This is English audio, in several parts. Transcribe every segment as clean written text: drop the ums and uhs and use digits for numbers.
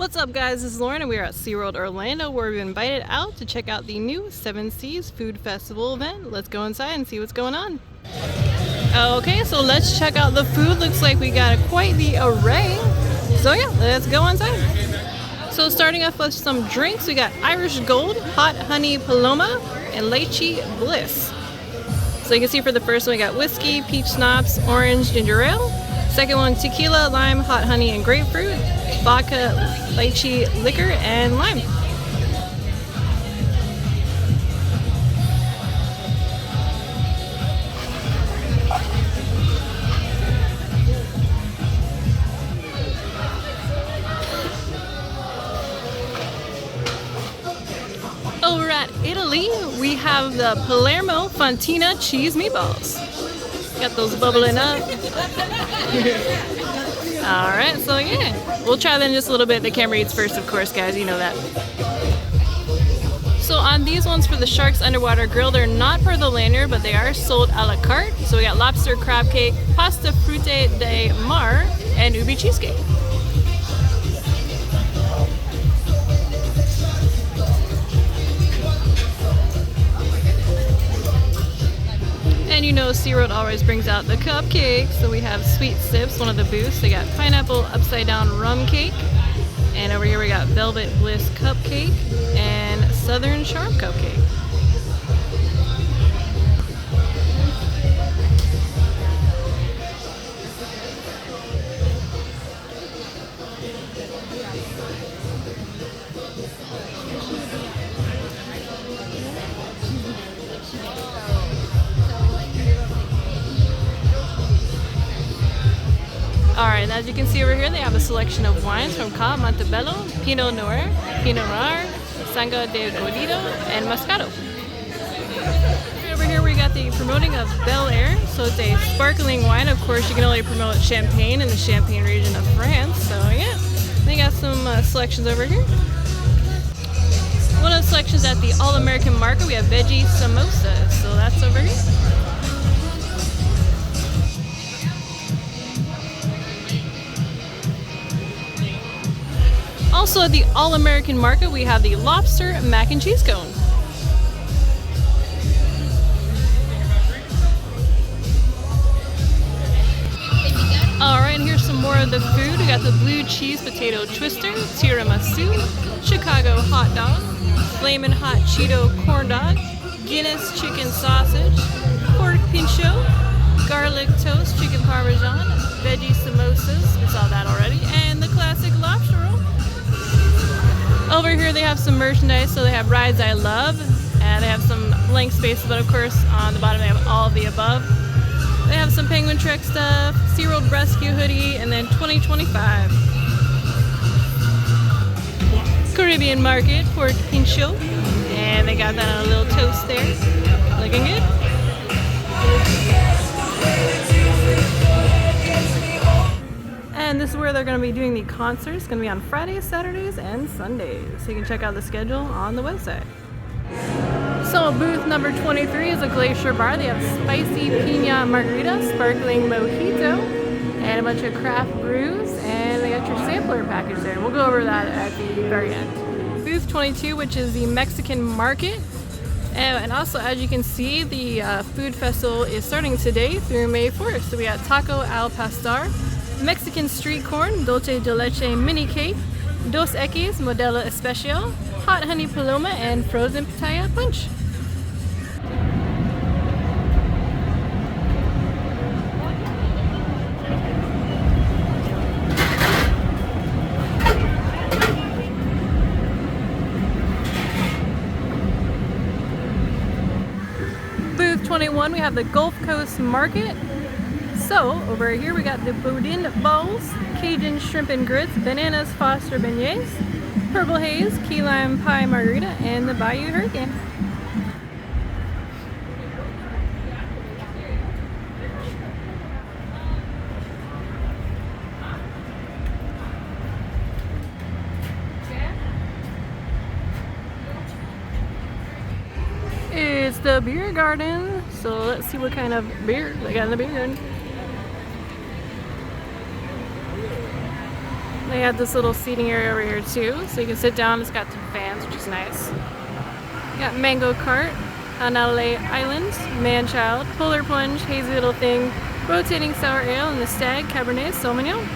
What's up guys, this is Lauren and we are at SeaWorld Orlando where we've been invited out to check out the new Seven Seas Food Festival event. Let's go inside and see what's going on. Okay, so let's check out the food. Looks like we got quite the array. So yeah, let's go inside. So starting off with some drinks, we got Irish Gold, Hot Honey Paloma, and Lychee Bliss. So you can see for the first one we got whiskey, peach schnapps, orange ginger ale. Second one, tequila, lime, hot honey, and grapefruit. Vodka, lychee liquor, and lime. Over at Italy, we have the Palermo Fontina cheese meatballs. Got those bubbling up. Alright, so yeah, we'll try them in just a little bit. The camera eats first, of course, guys, you know that. So on these ones for the Sharks Underwater Grill, they're not per the lanyard, but they are sold a la carte. So we got lobster crab cake, pasta frutte de mar, and ubi cheesecake. And you know SeaWorld always brings out the cupcakes, so we have Sweet Sips, one of the booths. They got pineapple upside down rum cake, and over here we got Velvet Bliss cupcake and Southern Charm cupcake. Alright, and as you can see over here, they have a selection of wines from Ca, Montebello, Pinot Noir, Pinot Noir, Sangre de Cordillo, and Moscato. Over here we got the promoting of Bel Air, so it's a sparkling wine. Of course, you can only promote champagne in the Champagne region of France, so yeah. They got some selections over here. One of the selections at the All-American Market, we have veggie samosas, so that's over here. Also at the All-American Market, we have the lobster mac and cheese cone. Alright, and here's some more of the food. We got the blue cheese potato twister, tiramisu, Chicago hot dog, flamin' hot Cheeto corn dog, Guinness chicken sausage, pork pincho, garlic toast chicken parmesan, veggie samosas, we saw that already, and the classic lobster roll. Over here they have some merchandise, so they have rides I love, and they have some blank spaces, but of course on the bottom they have all of the above. They have some Penguin Trek stuff, SeaWorld Rescue hoodie, and then 2025. Caribbean Market, pork pincho, and they got that on a little toast there. Looking good. And this is where they're going to be doing the concerts. It's going to be on Fridays, Saturdays, and Sundays. So you can check out the schedule on the website. So booth number 23 is a Glacier Bar. They have spicy piña margarita, sparkling mojito, and a bunch of craft brews. And they got your sampler package there. We'll go over that at the very end. Booth 22, which is the Mexican market. And also, as you can see, the food festival is starting today through May 4th. So we got taco al pastor, Mexican street corn, dulce de leche mini cake, Dos Equis modelo especial, hot honey paloma, and frozen pitaya punch. Booth 21, we have the Gulf Coast Market. So, over here we got the Boudin Balls, Cajun Shrimp and Grits, Bananas Foster Beignets, Purple Haze, Key Lime Pie Margarita, and the Bayou Hurricane. It's the beer garden, so let's see what kind of beer they got in the beer garden. They They have this little seating area over here too, so you can sit down. It's got two fans, which is nice. You got Mango Cart, Hanalei Island, Man-Child, Polar Plunge, Hazy Little Thing, Rotating Sour Ale, and the Stag Cabernet Sauvignon.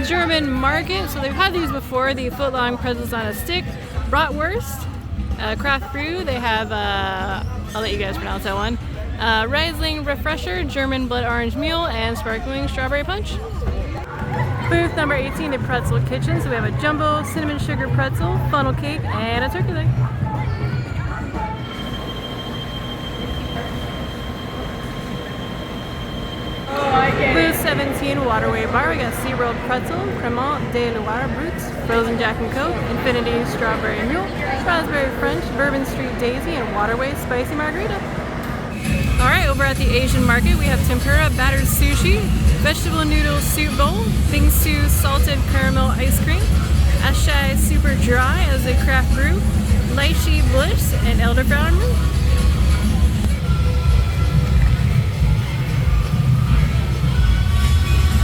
German Market, so they've had these before, the footlong pretzels on a stick, bratwurst, craft brew, they have, I'll let you guys pronounce that one, Riesling Refresher, German Blood Orange Mule, and Sparkling Strawberry Punch. Booth number 18, the Pretzel Kitchen, so we have a jumbo cinnamon sugar pretzel, funnel cake, and a turkey leg. Booth 17, Waterway Bar. We got SeaWorld Pretzel, Cremant de Loire Brut, Frozen Jack and Coke, Infinity Strawberry Mule, Raspberry French, Bourbon Street Daisy, and Waterway Spicy Margarita. Alright, over at the Asian Market, we have tempura battered sushi, vegetable noodle soup bowl, bingsu salted caramel ice cream, ashai super dry as a craft brew, lychee bliss, and elderflower milk.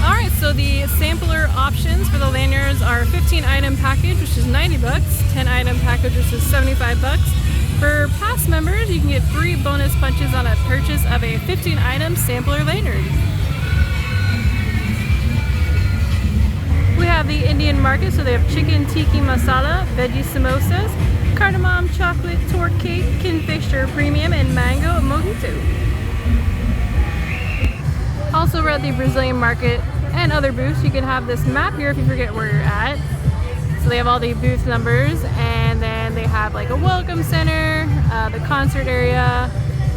Alright, so the sampler options for the lanyards are a 15-item package, which is 90 bucks, 10-item package, which is 75 bucks. For past members, you can get free bonus punches on a purchase of a 15-item sampler lanyard. We have the Indian Market, so they have chicken tiki masala, veggie samosas, cardamom chocolate torte cake, Kingfisher premium, and mango mojito. Also, we're at the Brazilian Market and other booths. You can have this map here if you forget where you're at. So they have all the booth numbers, and then they have like a welcome center, the concert area,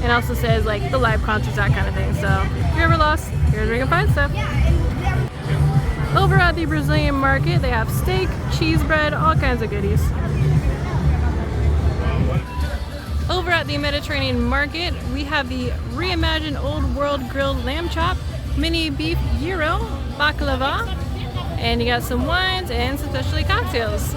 and also says like the live concerts, that kind of thing. So if you're ever lost, here's where you can find stuff. Over at the Brazilian Market, they have steak, cheese bread, all kinds of goodies. Over at the Mediterranean Market, we have the reimagined Old World grilled lamb chop, mini beef gyro, baklava, and you got some wines and some specialty cocktails.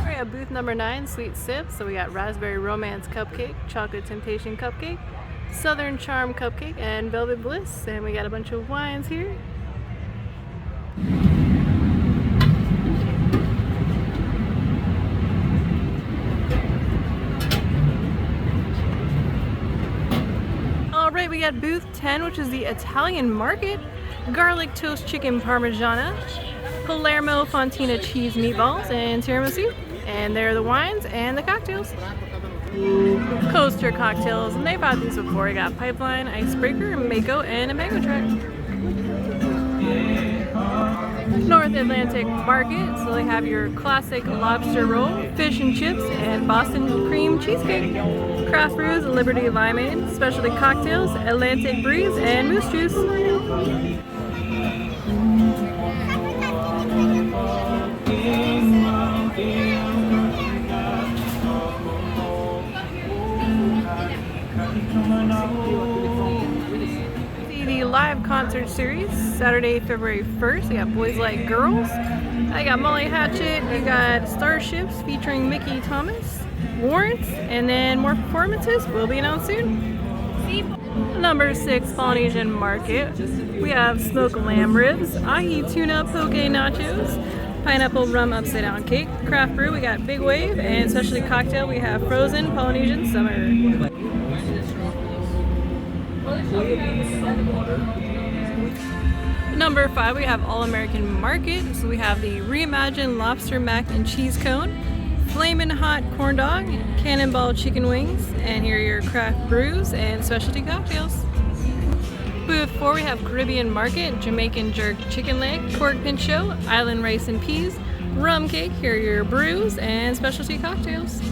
We're at booth number 9, Sweet Sip. So we got Raspberry Romance Cupcake, Chocolate Temptation Cupcake, Southern Charm Cupcake, and Velvet Bliss. And we got a bunch of wines here. Alright, we got booth 10, which is the Italian Market. Garlic toast chicken parmigiana, Palermo Fontina cheese meatballs, and tiramisu. And there are the wines and the cocktails. Coaster cocktails, and they've had these before. You got Pipeline, Icebreaker, Mako, and a Mango Track. North Atlantic Market, so they have your classic lobster roll, fish and chips, and Boston cream cheesecake. Craft brews, Liberty Limeade, specialty cocktails, Atlantic Breeze, and moose juice. The live concert series, Saturday, February 1st. You got Boys Like Girls. I got Molly Hatchet. You got Starships featuring Mickey Thomas, Warrants, and then more performances will be announced soon. Number 6, Polynesian Market. We have smoked lamb ribs, ahi tuna poke nachos, pineapple rum upside down cake, craft brew. We got Big Wave, and specialty cocktail. We have frozen Polynesian summer. Number 5, we have All American Market. So we have the reimagined lobster mac and cheese cone, flamin' hot corn dog, cannonball chicken wings, and here are your craft brews and specialty cocktails. Booth 4, we have Caribbean Market, Jamaican jerk chicken leg, pork pincho, island rice and peas, rum cake, here are your brews and specialty cocktails.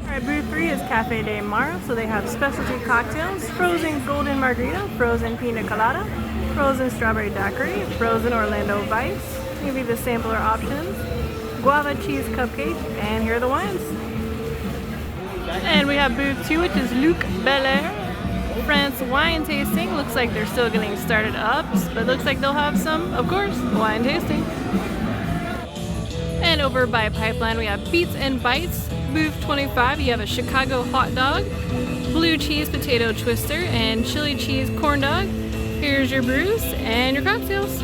Alright, booth 3 is Cafe de Mar, so they have specialty cocktails, frozen golden margarita, frozen pina colada, frozen strawberry daiquiri, frozen Orlando Vice, give you the sampler options, guava cheese cupcake, and here are the wines. And we have booth 2, which is Luc Belair, France wine tasting. Looks like they're still getting started up, but looks like they'll have some, of course, wine tasting. And over by Pipeline, we have Beats and Bites, booth 25. You have a Chicago hot dog, blue cheese potato twister, and chili cheese corn dog. Here's your brews and your cocktails.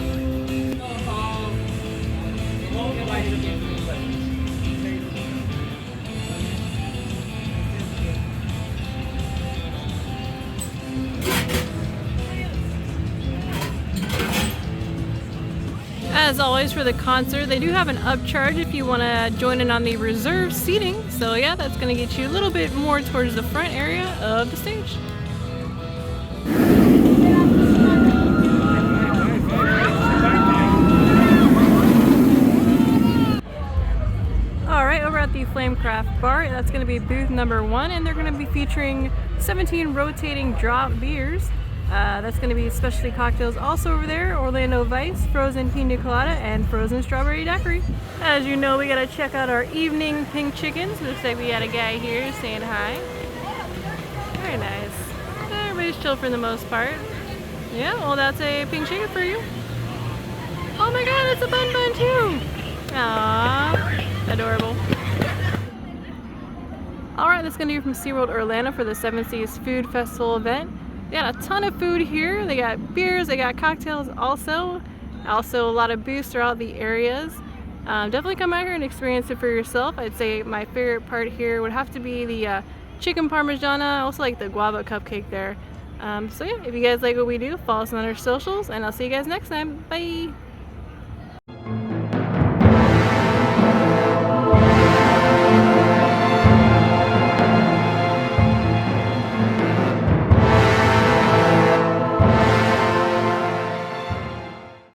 As always, for the concert, they do have an upcharge if you want to join in on the reserved seating. So yeah, that's going to get you a little bit more towards the front area of the stage. Alright, over at the Flamecraft Bar, that's going to be booth number 1, and they're going to be featuring 17 rotating drop beers. That's going to be specialty cocktails also over there. Orlando Vice, frozen pina colada, and frozen strawberry daiquiri. As you know, we got to check out our evening pink chickens. Looks like we got a guy here saying hi. Very nice. Everybody's chill for the most part. Yeah, well, that's a pink chicken for you. Oh my god, it's a bun bun too! Aww, adorable. Alright, that's going to be from SeaWorld Orlando for the Seven Seas Food Festival event. They got a ton of food here. They got beers, they got cocktails also. Also a lot of booths throughout the areas. Definitely come out here and experience it for yourself. I'd say my favorite part here would have to be the chicken parmigiana. I also like the guava cupcake there. So yeah, if you guys like what we do, follow us on our socials, and I'll see you guys next time. Bye!